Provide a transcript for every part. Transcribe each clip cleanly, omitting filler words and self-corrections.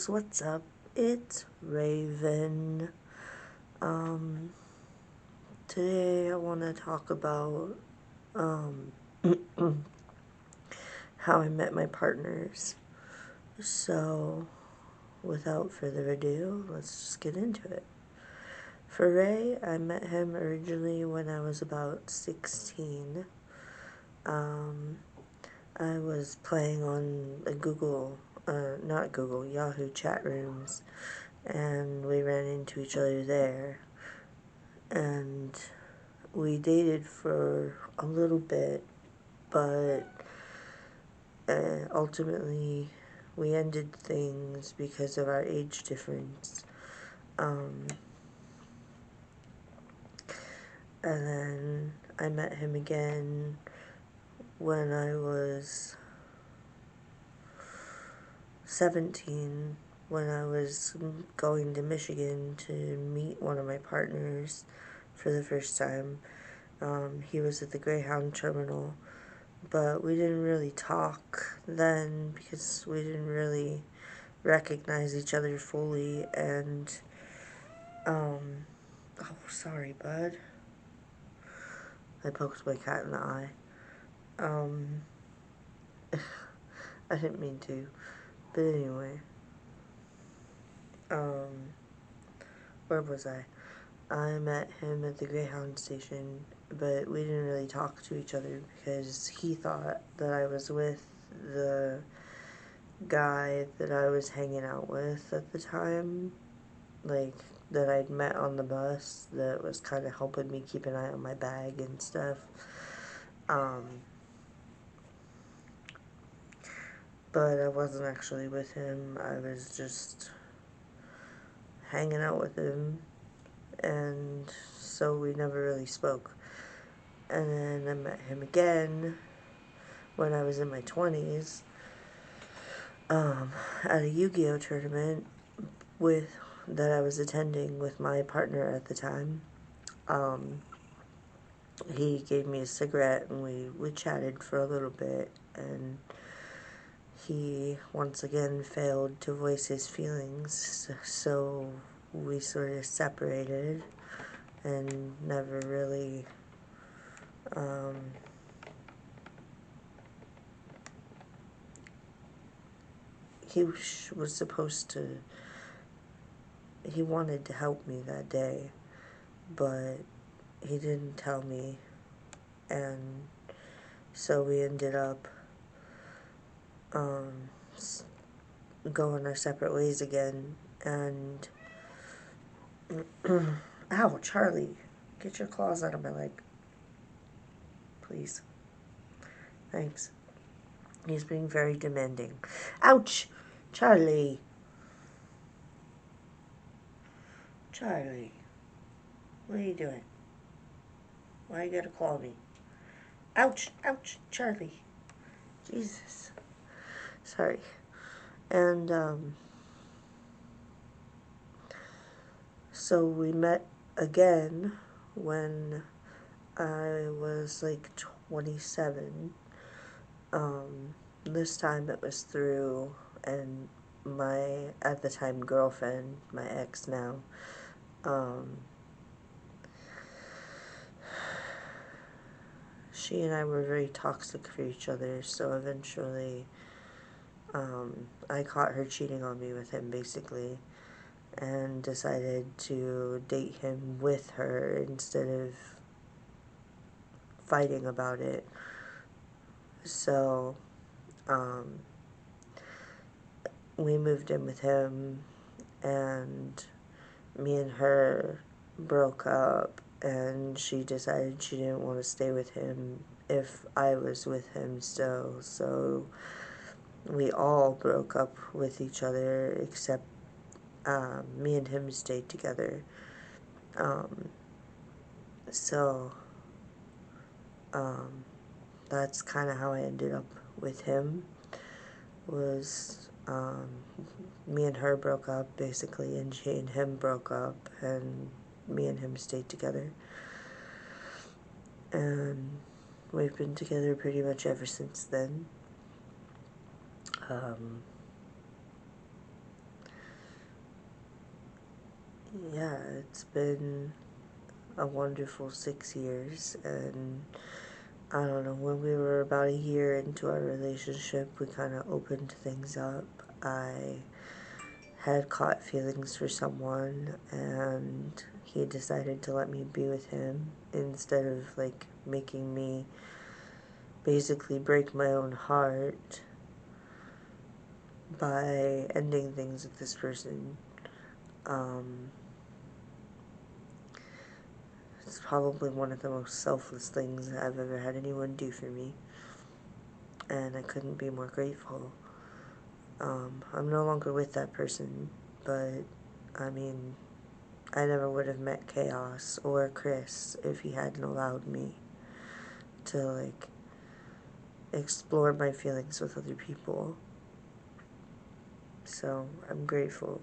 Oodles, what's up? It's Raven. Today I want to talk about, how I met my partners. So, without further ado, let's just get into it. For Ray, I met him originally when I was about 16. I was playing on a Yahoo chat rooms, and we ran into each other there, and we dated for a little bit, but ultimately we ended things because of our age difference. And then I met him again when I was 17, when I was going to Michigan to meet one of my partners for the first time. He was at the Greyhound terminal, but we didn't really talk then because we didn't really recognize each other fully, and, oh, sorry, bud. I poked my cat in the eye. I didn't mean to, but anyway, where was I? I met him at the Greyhound station, but we didn't really talk to each other because he thought that I was with the guy that I was hanging out with at the time, like, that I'd met on the bus, that was kind of helping me keep an eye on my bag and stuff. But I wasn't actually with him. I was just hanging out with him, and so we never really spoke. And then I met him again when I was in my 20s, at a Yu-Gi-Oh tournament that I was attending with my partner at the time. He gave me a cigarette, and we chatted for a little bit, and he once again failed to voice his feelings, so we sort of separated and never really, he wanted to help me that day, but he didn't tell me, and so we ended up going our separate ways again. And ow, Charlie, get your claws out of my leg, please. Thanks. He's being very demanding. Ouch! Charlie, what are you doing? Why you gotta claw me? Ouch, ouch, Charlie. Jesus. Sorry. And, so we met again when I was like 27. This time it was through, and my, at the time, girlfriend, my ex now, she and I were very toxic for each other, so eventually, I caught her cheating on me with him, basically, and decided to date him with her instead of fighting about it. So, we moved in with him, and me and her broke up, and she decided she didn't want to stay with him if I was with him still, so we all broke up with each other, except me and him stayed together. That's kind of how I ended up with him, was, me and her broke up, basically, and she and him broke up, and me and him stayed together. And we've been together pretty much ever since then. yeah, it's been a wonderful 6 years, and I don't know, when we were about a year into our relationship, we kind of opened things up. I had caught feelings for someone, and he decided to let me be with him instead of, like, making me basically break my own heart by ending things with this person. It's probably one of the most selfless things I've ever had anyone do for me, and I couldn't be more grateful. I'm no longer with that person, but, I mean, I never would have met Chaos or Chris if he hadn't allowed me to, like, explore my feelings with other people. So, I'm grateful.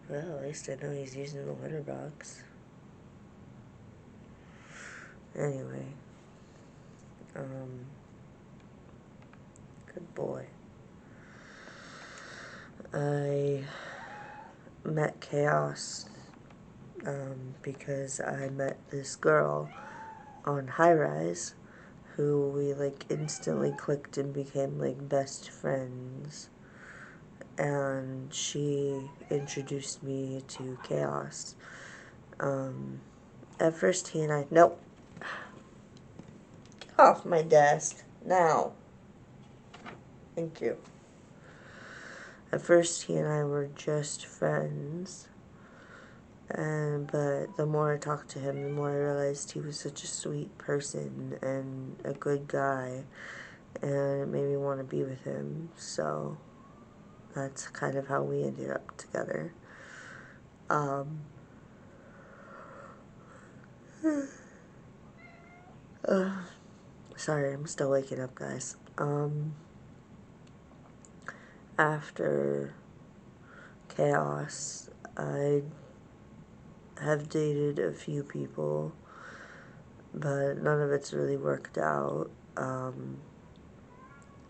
Well, at least I know he's using the litter box. Anyway, good boy. I met Chaos because I met this girl on High Rise who we, like, instantly clicked and became, like, best friends. And she introduced me to Chaos. At first he and I... Nope. Get off my desk. Now. Thank you. At first he and I were just friends. But the more I talked to him, the more I realized he was such a sweet person and a good guy, and it made me want to be with him. So that's kind of how we ended up together. Sorry, I'm still waking up, guys. After Chaos, I have dated a few people, but none of it's really worked out,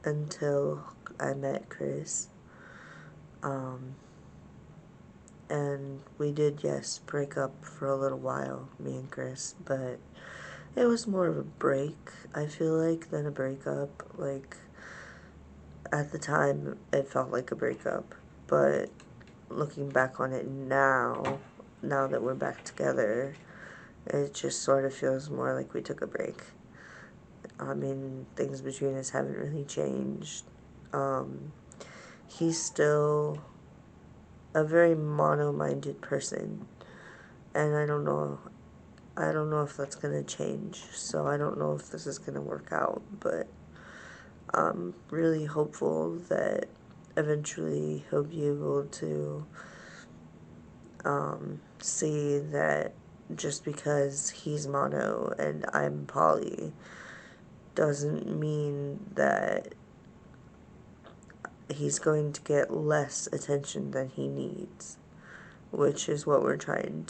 until I met Chris. And we did, yes, break up for a little while, me and Chris, but it was more of a break, I feel like, than a breakup. Like, at the time, it felt like a breakup, but looking back on it now that we're back together, it just sort of feels more like we took a break. I mean, things between us haven't really changed. He's still a very mono-minded person, and I don't know if that's gonna change, so I don't know if this is gonna work out, but I'm really hopeful that eventually he'll be able to see that just because he's mono and I'm poly doesn't mean that he's going to get less attention than he needs, which is what we're trying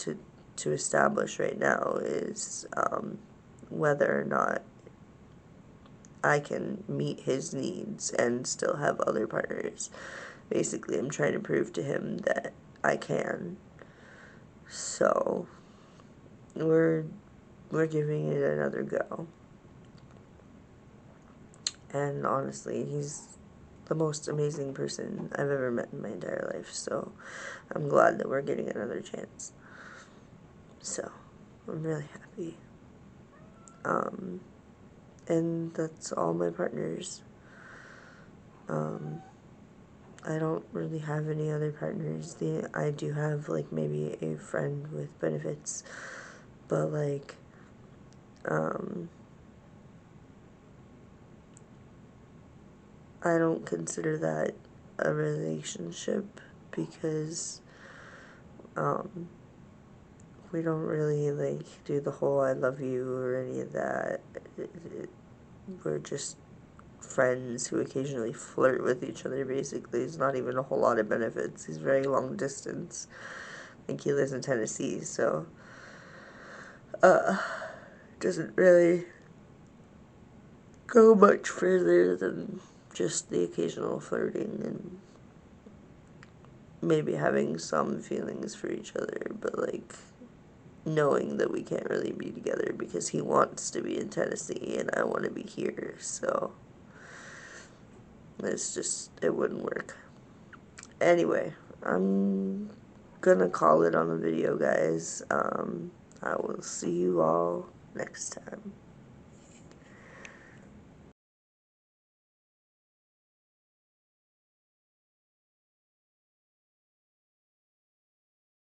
to establish right now, is whether or not I can meet his needs and still have other partners. Basically, I'm trying to prove to him that I can. So, we're giving it another go. And honestly, he's the most amazing person I've ever met in my entire life, so I'm glad that we're getting another chance. So, I'm really happy. And that's all my partners. I don't really have any other partners. I do have, like, maybe a friend with benefits, but, like, I don't consider that a relationship because, we don't really, like, do the whole I love you or any of that. We're just friends who occasionally flirt with each other, basically. There's not even a whole lot of benefits. He's very long distance. I think he lives in Tennessee, so doesn't really go much further than just the occasional flirting and maybe having some feelings for each other, but like knowing that we can't really be together because he wants to be in Tennessee and I want to be here, so it wouldn't work. Anyway, I'm gonna call it on the video, guys. I will see you all next time.